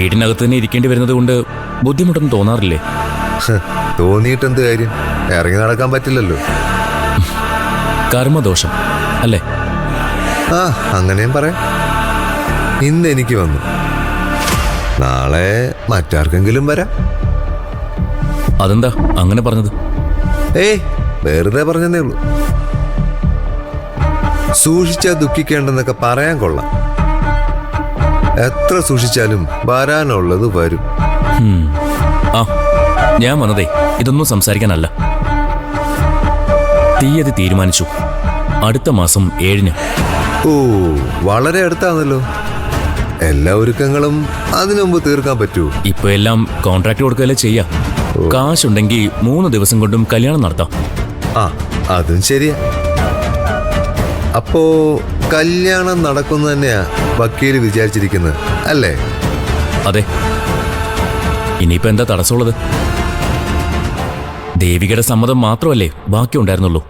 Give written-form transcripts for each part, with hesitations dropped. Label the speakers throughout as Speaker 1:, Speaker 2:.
Speaker 1: വീടിനകത്ത് തന്നെ ഇരിക്കേണ്ടി വരുന്നത് കൊണ്ട് ബുദ്ധിമുട്ടൊന്നും തോന്നാറില്ലേ?
Speaker 2: തോന്നിയിട്ടെന്ത് കാര്യം? ഇറങ്ങി നടക്കാൻ പറ്റില്ലല്ലോ.
Speaker 1: കർമ്മദോഷം അല്ലേ?
Speaker 2: ആ, അങ്ങനെയും പറയാം. ഇന്ന് എനിക്ക് വന്നു, നാളെ മറ്റാർക്കെങ്കിലും വരാം.
Speaker 1: അതെന്താ അങ്ങനെ പറഞ്ഞത്?
Speaker 2: ഏയ്, വെറുതെ പറഞ്ഞതേ ഉള്ളൂ. സൂക്ഷിച്ചാൽ ദുഃഖിക്കേണ്ടെന്നൊക്കെ പറയാൻ കൊള്ളാം. എത്ര സൂക്ഷിച്ചാലും വരാനുള്ളത് വരും.
Speaker 1: ആ, ഞാൻ വന്നതേ ഇതൊന്നും സംസാരിക്കാനല്ല. തീയതി തീരുമാനിച്ചു, അടുത്ത മാസം 7-ന്.
Speaker 2: ഓ, വളരെ അടുത്താണല്ലോ. എല്ലാ ഒരുക്കങ്ങളും അതിനു മുമ്പ് തീർക്കാൻ പറ്റൂ.
Speaker 1: ഇപ്പൊ എല്ലാം കോൺട്രാക്ട് കൊടുക്കുകയല്ലേ ചെയ്യാ. കാശുണ്ടെങ്കിൽ 3 ദിവസം കൊണ്ടും കല്യാണം നടത്താം.
Speaker 2: ആ, അതും ശരിയാ. അപ്പോ കല്യാണം നടക്കുന്നു തന്നെയാ വക്കീല് വിചാരിച്ചിരിക്കുന്നത് അല്ലേ?
Speaker 1: അതെ. ഇനിയിപ്പോ എന്താ തടസ്സമുള്ളത്? ദേവികയുടെ സമ്മതം മാത്രമല്ലേ ബാക്കി ഉണ്ടായിരുന്നുള്ളൂ.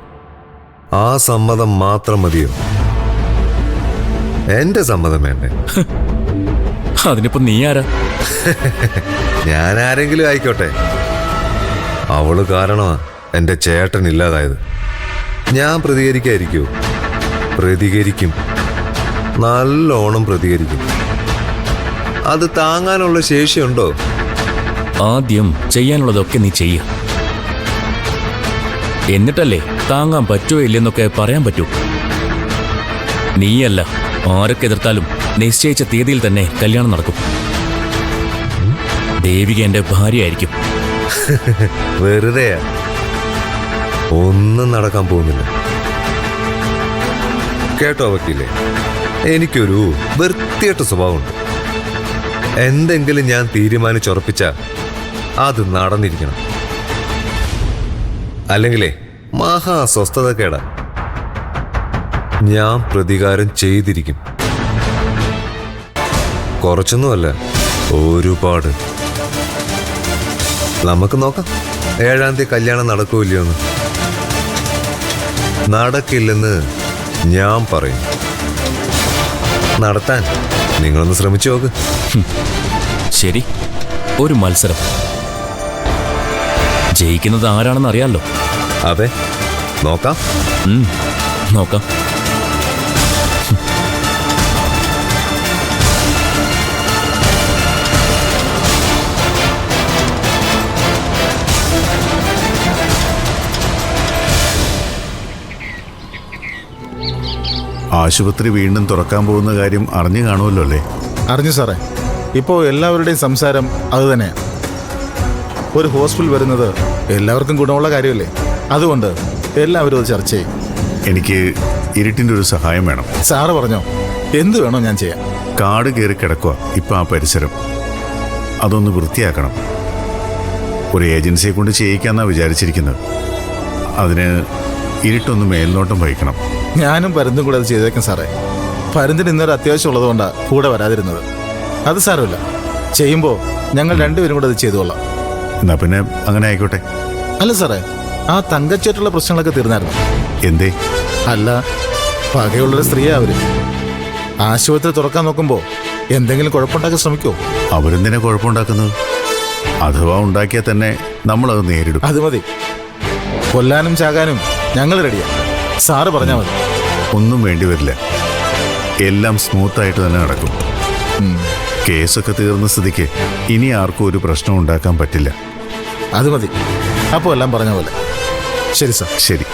Speaker 2: ആ സമ്മതം മാത്രം മതിയോ? എന്റെ സമ്മതം വേണ്ടേ?
Speaker 1: അതിനിപ്പോ നീ ആരാ?
Speaker 2: ഞാൻ ആരെങ്കിലും ആയിക്കോട്ടെ. അവള് കാരണമാ എന്റെ ചേട്ടൻ ഇല്ലാതായത്. ഞാൻ പ്രതികരിക്കാതിരിക്കോ? പ്രതികരിക്കും, നല്ലോണം പ്രതികരിക്കും. അത് താങ്ങാനുള്ള ശേഷിയുണ്ടോ?
Speaker 1: ആദ്യം ചെയ്യാനുള്ളതൊക്കെ നീ ചെയ്യ, എന്നിട്ടല്ലേ താങ്ങാൻ പറ്റുമോ ഇല്ലെന്നൊക്കെ പറയാൻ പറ്റൂ. നീയല്ല, ആരൊക്കെ എതിർത്താലും നിശ്ചയിച്ച തീയതിയിൽ തന്നെ കല്യാണം നടക്കും. ദേവിക എന്റെ ഭാര്യയായിരിക്കും.
Speaker 2: വെറുതെയാ, ഒന്നും നടക്കാൻ പോകുന്നില്ല. കേട്ടോ വക്കീലേ, എനിക്കൊരു വൃത്തികെട്ട സ്വഭാവമുണ്ട്. എന്തെങ്കിലും ഞാൻ തീരുമാനിച്ചുറപ്പിച്ച അത് നടന്നിരിക്കണം. അല്ലെങ്കിലേ മഹാസ്വസ്ഥതക്കേടാ. ഞാൻ പ്രതികാരം ചെയ്തിരിക്കും. കുറച്ചൊന്നുമല്ല, ഒരുപാട്. നമുക്ക് നോക്കാം 7-ാം തീയതി കല്യാണം നടക്കൂല്ലയോന്ന്. നടക്കില്ലെന്ന് ഞാൻ പറയും. നടത്താൻ നിങ്ങളൊന്ന് ശ്രമിച്ചു നോക്ക്.
Speaker 1: ശരി, ഒരു മത്സരം. ജയിക്കുന്നത് ആരാണെന്ന് അറിയാലോ.
Speaker 2: അതെ, നോക്കാം.
Speaker 1: നോക്കാം.
Speaker 3: ആശുപത്രി വീണ്ടും തുറക്കാൻ പോകുന്ന കാര്യം അറിഞ്ഞു കാണുമല്ലോ അല്ലേ?
Speaker 4: അറിഞ്ഞു സാറേ. ഇപ്പോൾ എല്ലാവരുടെയും സംസാരം അതുതന്നെയാണ്. ഒരു ഹോസ്പിറ്റൽ വരുന്നത് എല്ലാവർക്കും ഗുണമുള്ള കാര്യമല്ലേ? അതുകൊണ്ട് എല്ലാവരും അത് ചർച്ച ചെയ്യും.
Speaker 3: എനിക്ക് ഇരുട്ടിൻ്റെ ഒരു സഹായം വേണം.
Speaker 4: സാറ് പറഞ്ഞോ, എന്ത് വേണോ ഞാൻ ചെയ്യാം.
Speaker 3: കാട് കയറി കിടക്കുക ഇപ്പം ആ പരിസരം. അതൊന്ന് വൃത്തിയാക്കണം. ഒരു ഏജൻസിയെ കൊണ്ട് ചെയ്യിക്കാന്നാണ് വിചാരിച്ചിരിക്കുന്നത്. അതിന് ഇരുട്ടൊന്ന് മേൽനോട്ടം വഹിക്കണം.
Speaker 4: ഞാനും പരുന്തും കൂടെ അത് ചെയ്തേക്കും സാറേ. പരുന്തിന് ഇന്നൊരു അത്യാവശ്യം ഉള്ളതുകൊണ്ടാണ് കൂടെ വരാതിരുന്നത്. അത് സാരമില്ല, ചെയ്യുമ്പോൾ ഞങ്ങൾ രണ്ടുപേരും കൂടെ അത് ചെയ്തുകൊള്ളാം.
Speaker 3: എന്നാ പിന്നെ അങ്ങനെ ആയിക്കോട്ടെ.
Speaker 4: അല്ല സാറേ, ആ തങ്കച്ചേട്ടുള്ള പ്രശ്നങ്ങളൊക്കെ തീർന്നായിരുന്നു.
Speaker 3: എന്തേ?
Speaker 4: അല്ല, പകയുള്ളൊരു സ്ത്രീയാ അവര്. ആശുപത്രി തുറക്കാൻ നോക്കുമ്പോൾ എന്തെങ്കിലും കുഴപ്പമുണ്ടാക്കാൻ ശ്രമിക്കുമോ?
Speaker 3: അവരെന്തിനാ കുഴപ്പമുണ്ടാക്കുന്നത്? അഥവാ ഉണ്ടാക്കിയാൽ തന്നെ നമ്മളത് നേരിടും.
Speaker 4: അത് മതി. കൊല്ലാനും ചാകാനും ഞങ്ങൾ റെഡിയാ. സാറ് പറഞ്ഞാൽ മതി.
Speaker 3: ഒന്നും വേണ്ടി വരില്ല, എല്ലാം സ്മൂത്തായിട്ട് തന്നെ നടക്കും. കേസൊക്കെ തീർന്ന സ്ഥിതിക്ക് ഇനി ആർക്കും ഒരു പ്രശ്നം ഉണ്ടാക്കാൻ പറ്റില്ല.
Speaker 4: അത് മതി. അപ്പോൾ എല്ലാം പറഞ്ഞ പോലെ. ശരി സാർ.
Speaker 3: ശരി.